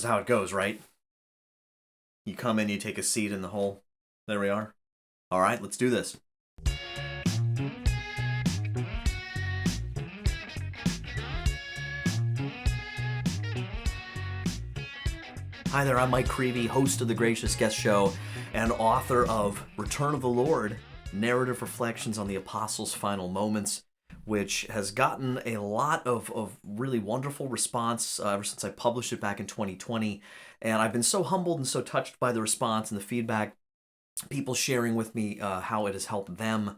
That's how it goes, right? You come in, you take a seat in the hole. There we are. All right, let's do this. Hi there, I'm Mike Creavey, host of the Gracious Guest Show and author of Return of the Lord, Narrative Reflections on the Apostles' Final Moments, which has gotten a lot of really wonderful response ever since I published it back in 2020. And I've been so humbled and so touched by the response and the feedback, people sharing with me how it has helped them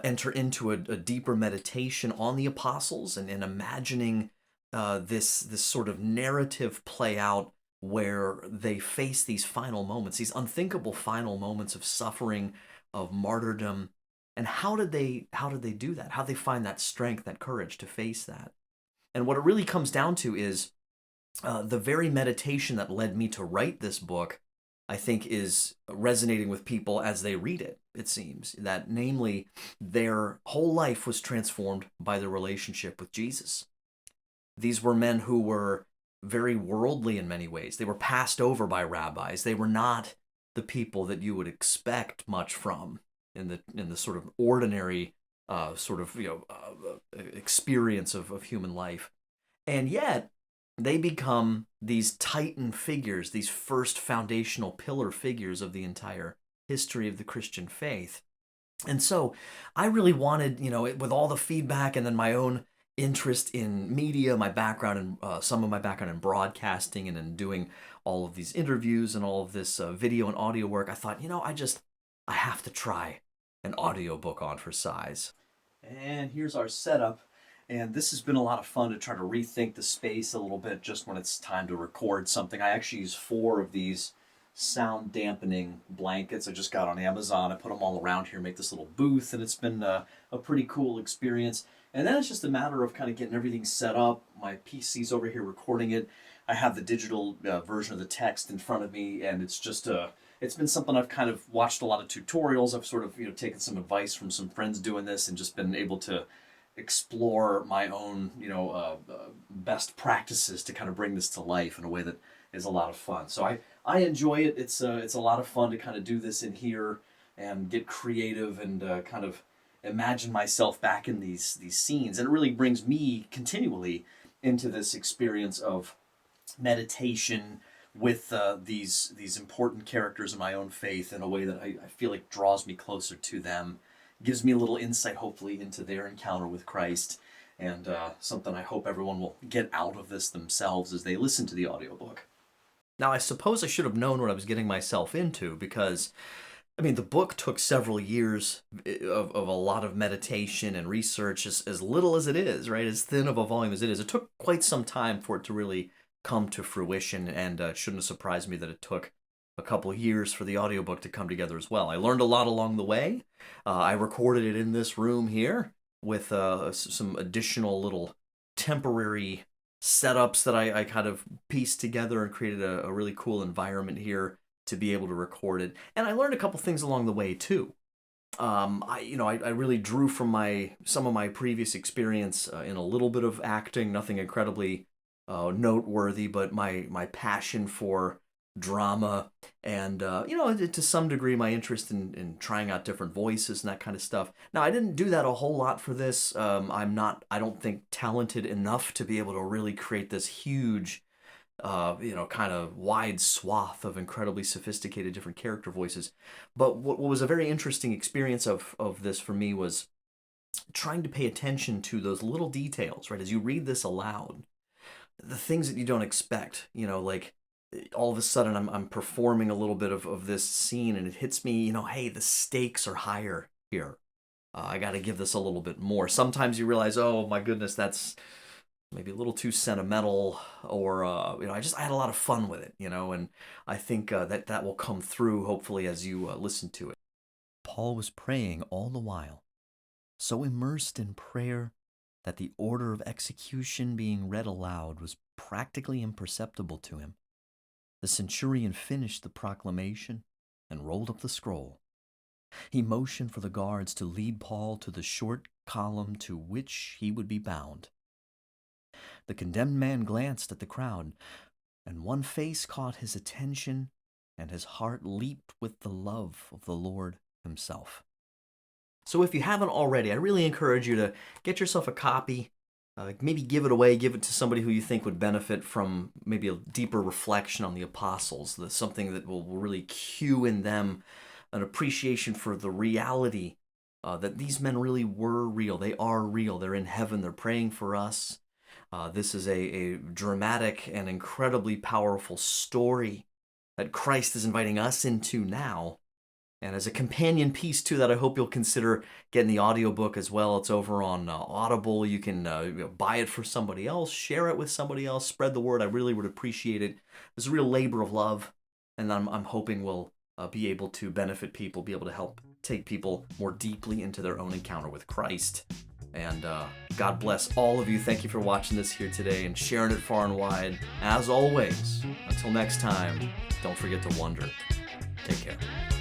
enter into a deeper meditation on the apostles and imagining this sort of narrative play out where they face these final moments, these unthinkable final moments of suffering, of martyrdom, and how did they do that? How did they find that strength, that courage to face that? And what it really comes down to is the very meditation that led me to write this book, I think, is resonating with people as they read it, it seems. That, namely, their whole life was transformed by their relationship with Jesus. These were men who were very worldly in many ways. They were passed over by rabbis. They were not the people that you would expect much from in the sort of ordinary experience of human life. And yet, they become these titan figures, these first foundational pillar figures of the entire history of the Christian faith. And so I really wanted, with all the feedback and then my own interest in media, my background in some of my background in broadcasting and in doing all of these interviews and all of this video and audio work, I thought, I have to try an audiobook on for size. And here's our setup. And this has been a lot of fun to try to rethink the space a little bit just when it's time to record something. I actually use 4 of these sound dampening blankets I just got on Amazon. I put them all around here, make this little booth, and it's been a pretty cool experience. And then it's just a matter of kind of getting everything set up. My PC's over here recording it. I have the digital version of the text in front of me, and it's just it's been something I've kind of watched a lot of tutorials. I've sort of taken some advice from some friends doing this and just been able to explore my own best practices to kind of bring this to life in a way that is a lot of fun. So I enjoy it. It's a lot of fun to kind of do this in here and get creative and kind of imagine myself back in these scenes, and it really brings me continually into this experience of meditation with these important characters in my own faith in a way that I feel like draws me closer to them, gives me a little insight, hopefully, into their encounter with Christ, and something I hope everyone will get out of this themselves as they listen to the audiobook. Now, I suppose I should have known what I was getting myself into, because, the book took several years of a lot of meditation and research, as little as it is, right? As thin of a volume as it is. It took quite some time for it to really come to fruition, and it shouldn't have surprised me that it took a couple of years for the audiobook to come together as well. I learned a lot along the way. I recorded it in this room here with some additional little temporary setups that I kind of pieced together and created a really cool environment here to be able to record it. And I learned a couple things along the way too. I really drew from some of my previous experience in a little bit of acting, nothing incredibly noteworthy, but my passion for drama and to some degree my interest in trying out different voices and that kind of stuff. Now, I didn't do that a whole lot for this. I don't think, talented enough to be able to really create this huge kind of wide swath of incredibly sophisticated different character voices. But what was a very interesting experience of this for me was trying to pay attention to those little details, right? As you read this aloud, the things that you don't expect, like all of a sudden I'm performing a little bit of this scene, and it hits me, hey, the stakes are higher here. I got to give this a little bit more. Sometimes you realize, oh my goodness, that's maybe a little too sentimental, or I had a lot of fun with it, and I think that will come through hopefully as you listen to it. Paul was praying all the while, so immersed in prayer that the order of execution being read aloud was practically imperceptible to him. The centurion finished the proclamation and rolled up the scroll. He motioned for the guards to lead Paul to the short column to which he would be bound. The condemned man glanced at the crowd, And one face caught his attention, and his heart leaped with the love of the Lord himself. So if you haven't already, I really encourage you to get yourself a copy. Maybe give it away, give it to somebody who you think would benefit from maybe a deeper reflection on the apostles, something that will really cue in them an appreciation for the reality that these men really were real. They are real. They're in heaven. They're praying for us. This is a dramatic and incredibly powerful story that Christ is inviting us into now. And as a companion piece to that, I hope you'll consider getting the audiobook as well. It's over on Audible. You can buy it for somebody else, share it with somebody else, spread the word. I really would appreciate it. It's a real labor of love, and I'm hoping we'll be able to benefit people, be able to help take people more deeply into their own encounter with Christ. And God bless all of you. Thank you for watching this here today and sharing it far and wide. As always, until next time, don't forget to wonder. Take care.